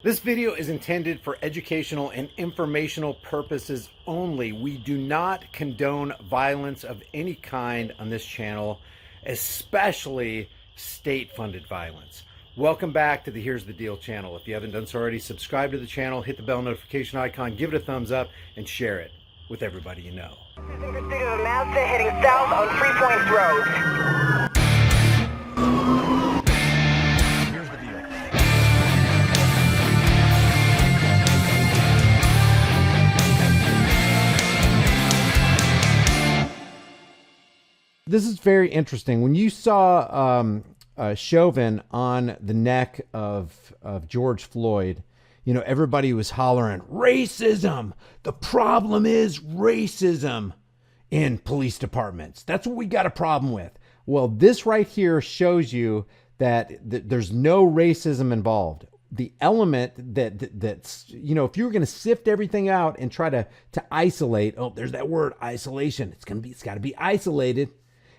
This video is intended for educational and informational purposes only. We do not condone violence of any kind on this channel, especially state-funded violence. Welcome back to the Here's the Deal channel. If you haven't done so already, subscribe to the channel, hit the bell notification icon, give it a thumbs up, and share it with everybody you know. Pursuit of a Mazda heading south on 3 Points Road. This is very interesting. When you saw Chauvin on the neck of George Floyd, you know, everybody was hollering, racism. The problem is racism in police departments. That's what we got a problem with. Well, this right here shows you that there's no racism involved. The element that's, you know, if you were going to sift everything out and try to isolate, oh, there's that word, isolation. It's got to be isolated.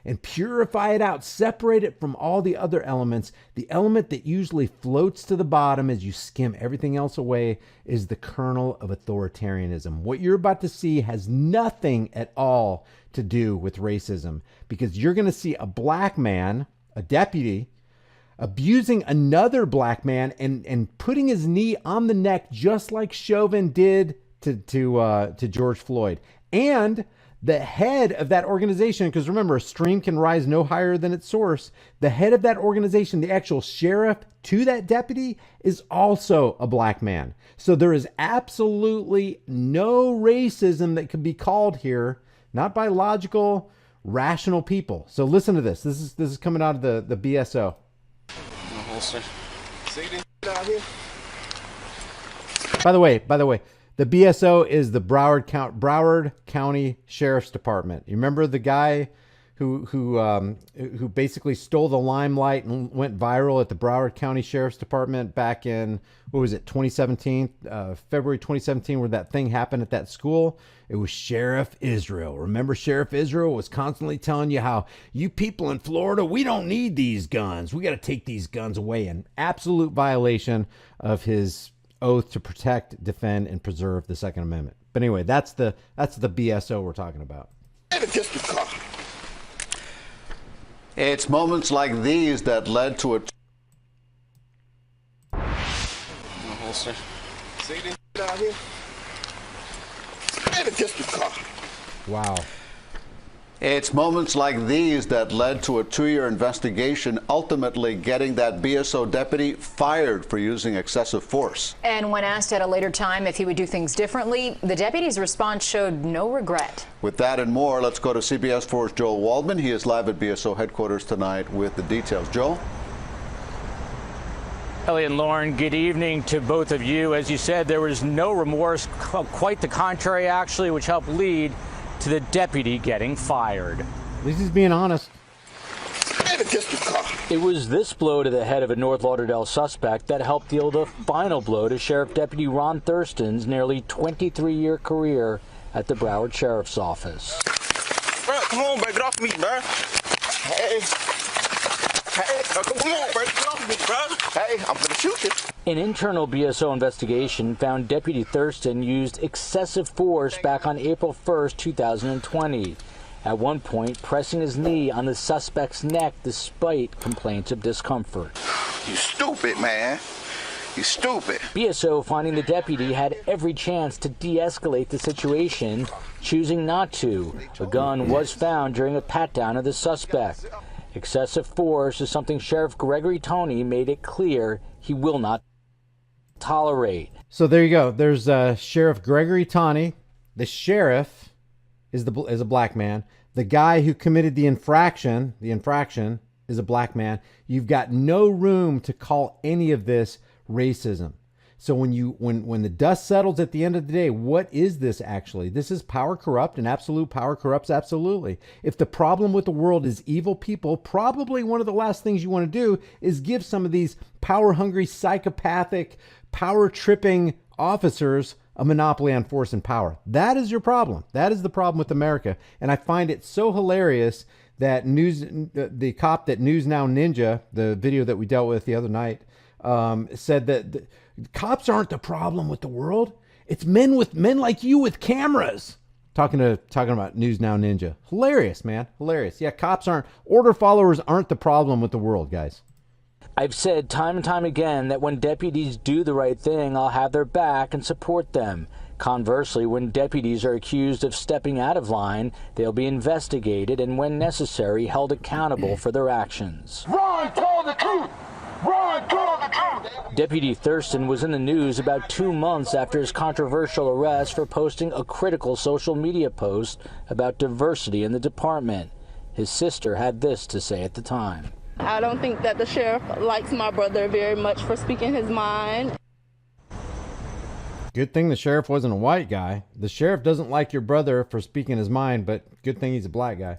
And purify it out, separate it from all the other elements. The element that usually floats to the bottom as you skim everything else away is the kernel of authoritarianism. What you're about to see has nothing at all to do with racism, because you're going to see a black man, a deputy, abusing another black man and putting his knee on the neck just like Chauvin did to George Floyd. And the head of that organization, because remember, a stream can rise no higher than its source. The head of that organization, the actual sheriff to that deputy, is also a black man. So there is absolutely no racism that could be called here, not by logical, rational people. So listen to this. This is coming out of the BSO. By the way, the BSO is the Broward County Sheriff's Department. You remember the guy who basically stole the limelight and went viral at the Broward County Sheriff's Department back in, what was it, 2017, February 2017, where that thing happened at that school? It was Sheriff Israel. Remember, Sheriff Israel was constantly telling you how you people in Florida, we don't need these guns. We got to take these guns away. In absolute violation of his oath to protect, defend, and preserve the Second Amendment. But anyway, that's the BSO we're talking about. It's moments like these that led to a Wow. It's moments like these that led to a 2-year investigation, ultimately getting that BSO deputy fired for using excessive force. And when asked at a later time if he would do things differently, the deputy's response showed no regret. With that and more, let's go to CBS 4's Joel Waldman. He is live at BSO headquarters tonight with the details. Joel? Elliot and Lauren, good evening to both of you. As you said, there was no remorse, quite the contrary, actually, which helped lead to the deputy getting fired. At least he's being honest. It was this blow to the head of a North Lauderdale suspect that helped deal the final blow to Sheriff Deputy Ron Thurston's nearly 23-year career at the Broward Sheriff's Office. Bro, come on, bro, get off me, bro. Hey, come on, bro, get off me, bro. Hey, I'm gonna shoot you. An internal BSO investigation found Deputy Thurston used excessive force back on April 1st, 2020. At one point, pressing his knee on the suspect's neck despite complaints of discomfort. You stupid, man. You stupid. BSO finding the deputy had every chance to de-escalate the situation, choosing not to. A gun was found during a pat-down of the suspect. Excessive force is something Sheriff Gregory Tony made it clear he will not tolerate. So there you go. There's Sheriff Gregory Tony. The sheriff is a black man. The guy who committed the infraction is a black man. You've got no room to call any of this racism. So when the dust settles at the end of the day, what is this actually? This is power corrupt, and absolute power corrupts absolutely. If the problem with the world is evil people, probably one of the last things you want to do is give some of these power-hungry, psychopathic, power-tripping officers a monopoly on force and power. That is your problem. That is the problem with America. And I find it so hilarious that the cop that News Now Ninja, the video that we dealt with the other night, said that Cops aren't the problem with the world. It's men like you with cameras. Talking about News Now Ninja. Hilarious, man. Hilarious. Yeah, order followers aren't the problem with the world, guys. I've said time and time again that when deputies do the right thing, I'll have their back and support them. Conversely, when deputies are accused of stepping out of line, they'll be investigated and, when necessary, held accountable for their actions. Run, tell the truth! Run, tell the truth! Deputy Thurston was in the news about 2 months after his controversial arrest for posting a critical social media post about diversity in the department. His sister had this to say at the time. I don't think that the sheriff likes my brother very much for speaking his mind. Good thing the sheriff wasn't a white guy. The sheriff doesn't like your brother for speaking his mind, but good thing he's a black guy.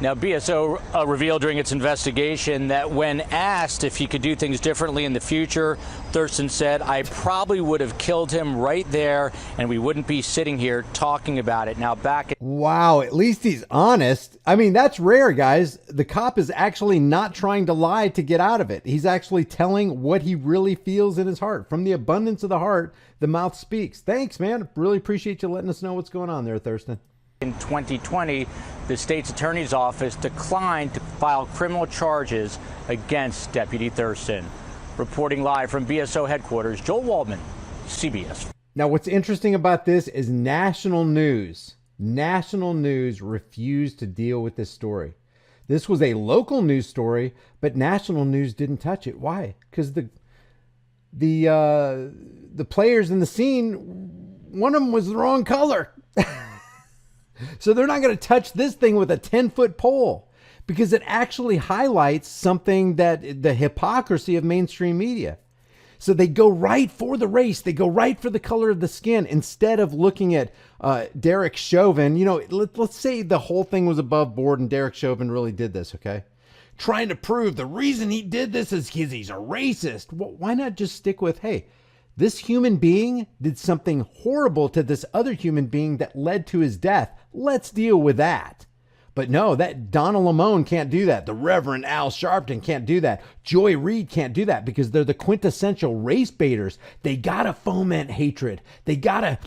Now, BSO revealed during its investigation that when asked if he could do things differently in the future, Thurston said, "I probably would have killed him right there, and we wouldn't be sitting here talking about it." Now, Wow, at least he's honest. I mean, that's rare, guys. The cop is actually not trying to lie to get out of it. He's actually telling what he really feels in his heart. From the abundance of the heart, the mouth speaks. Thanks, man. Really appreciate you letting us know what's going on there, Thurston. In 2020, the state's attorney's office declined to file criminal charges against Deputy Thurston. Reporting live from BSO headquarters, Joel Waldman, CBS. Now, what's interesting about this is national news refused to deal with this story. This was a local news story, but national news didn't touch it. Why? Because the players in the scene, one of them was the wrong color. So they're not going to touch this thing with a 10-foot pole because it actually highlights something that the hypocrisy of mainstream media. So they go right for the race. They go right for the color of the skin instead of looking at Derek Chauvin. You know, let's say the whole thing was above board and Derek Chauvin really did this, okay? Trying to prove the reason he did this is because he's a racist. Well, why not just stick with, hey, this human being did something horrible to this other human being that led to his death. Let's deal with that. But no, that Donald Lamone can't do that. The Reverend Al Sharpton can't do that. Joy Reid can't do that because they're the quintessential race baiters. They gotta foment hatred. They gotta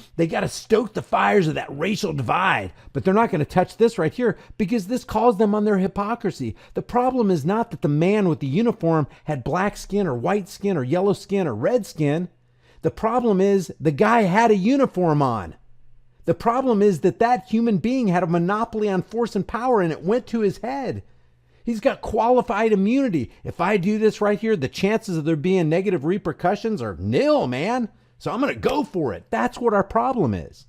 stoke the fires of that racial divide. But they're not gonna touch this right here because this calls them on their hypocrisy. The problem is not that the man with the uniform had black skin or white skin or yellow skin or red skin. The problem is the guy had a uniform on. The problem is that human being had a monopoly on force and power and it went to his head. He's got qualified immunity. If I do this right here, the chances of there being negative repercussions are nil, man. So I'm going to go for it. That's what our problem is.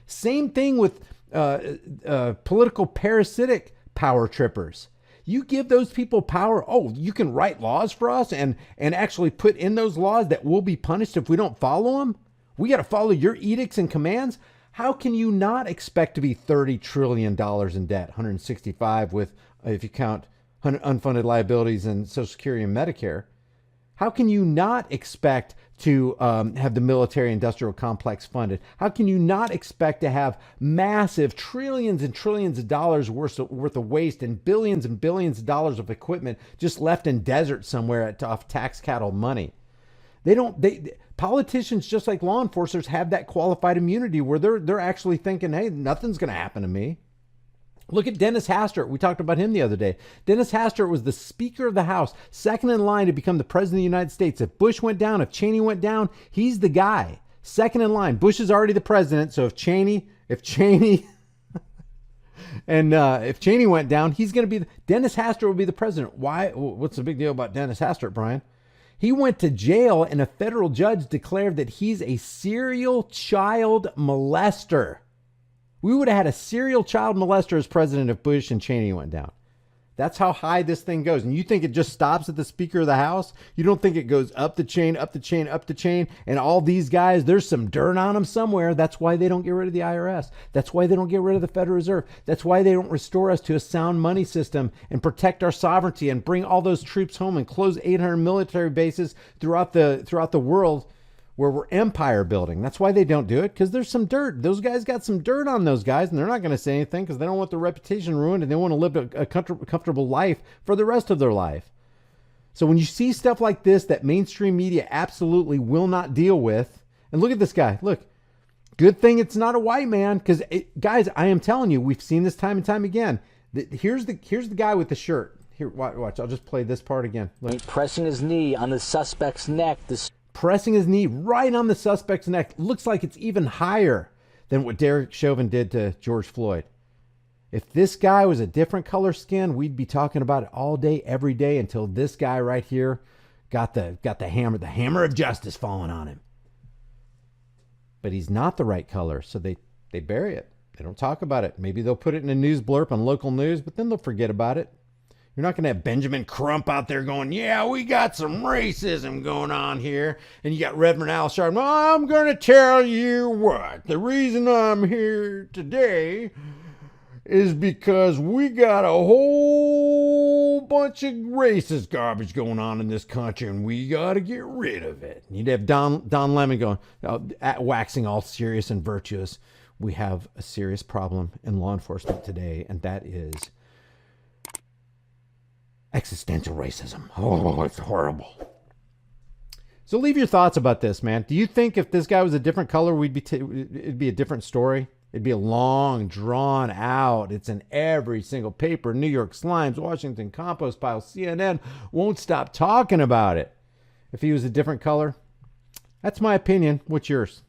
Same thing with political parasitic power trippers. You give those people power. Oh, you can write laws for us and actually put in those laws that we'll be punished if we don't follow them. We got to follow your edicts and commands. How can you not expect to be $30 trillion in debt? 165 with, if you count unfunded liabilities and Social Security and Medicare. How can you not expect to have the military industrial complex funded? How can you not expect to have massive trillions and trillions of dollars worth of waste and billions of dollars of equipment just left in desert somewhere off tax cattle money? Politicians, just like law enforcers, have that qualified immunity where they're actually thinking, hey, nothing's going to happen to me. Look at Dennis Hastert. We talked about him the other day. Dennis Hastert was the Speaker of the House, second in line to become the President of the United States. If Bush went down, if Cheney went down, he's the guy. Second in line. Bush is already the president, so if Cheney if Cheney went down, he's going to be Dennis Hastert will be the president. Why? What's the big deal about Dennis Hastert, Brian? He went to jail and a federal judge declared that he's a serial child molester. We would have had a serial child molester as president if Bush and Cheney went down. That's how high this thing goes. And you think it just stops at the Speaker of the House? You don't think it goes up the chain, up the chain, up the chain, and all these guys, there's some dirt on them somewhere. That's why they don't get rid of the IRS. That's why they don't get rid of the Federal Reserve. That's why they don't restore us to a sound money system and protect our sovereignty and bring all those troops home and close 800 military bases throughout the world where we're empire building. That's why they don't do it, because there's some dirt. Those guys got some dirt on those guys, and they're not going to say anything because they don't want their reputation ruined and they want to live a comfortable life for the rest of their life. So when you see stuff like this that mainstream media absolutely will not deal with, and look at this guy. Look, good thing it's not a white man, because guys, I am telling you, we've seen this time and time again. Here's the guy with the shirt. Here, watch. I'll just play this part again. Look. Pressing his knee on the suspect's neck. Pressing his knee right on the suspect's neck. Looks like it's even higher than what Derek Chauvin did to George Floyd. If this guy was a different color skin, we'd be talking about it all day, every day, until this guy right here got the hammer of justice falling on him. But he's not the right color, so they bury it. They don't talk about it. Maybe they'll put it in a news blurb on local news, but then they'll forget about it. You're not going to have Benjamin Crump out there going, yeah, we got some racism going on here. And you got Reverend Al Sharpton. Well, I'm going to tell you what. The reason I'm here today is because we got a whole bunch of racist garbage going on in this country, and we got to get rid of it. You'd have Don Lemon going, waxing all serious and virtuous. We have a serious problem in law enforcement today, and that is existential racism. Oh, it's horrible. So leave your thoughts about this, man. Do you think if this guy was a different color, it'd be a different story? It'd be a long, drawn out. It's in every single paper. New York Slimes, Washington Compost Pile, CNN won't stop talking about it. If he was a different color, that's my opinion. What's yours?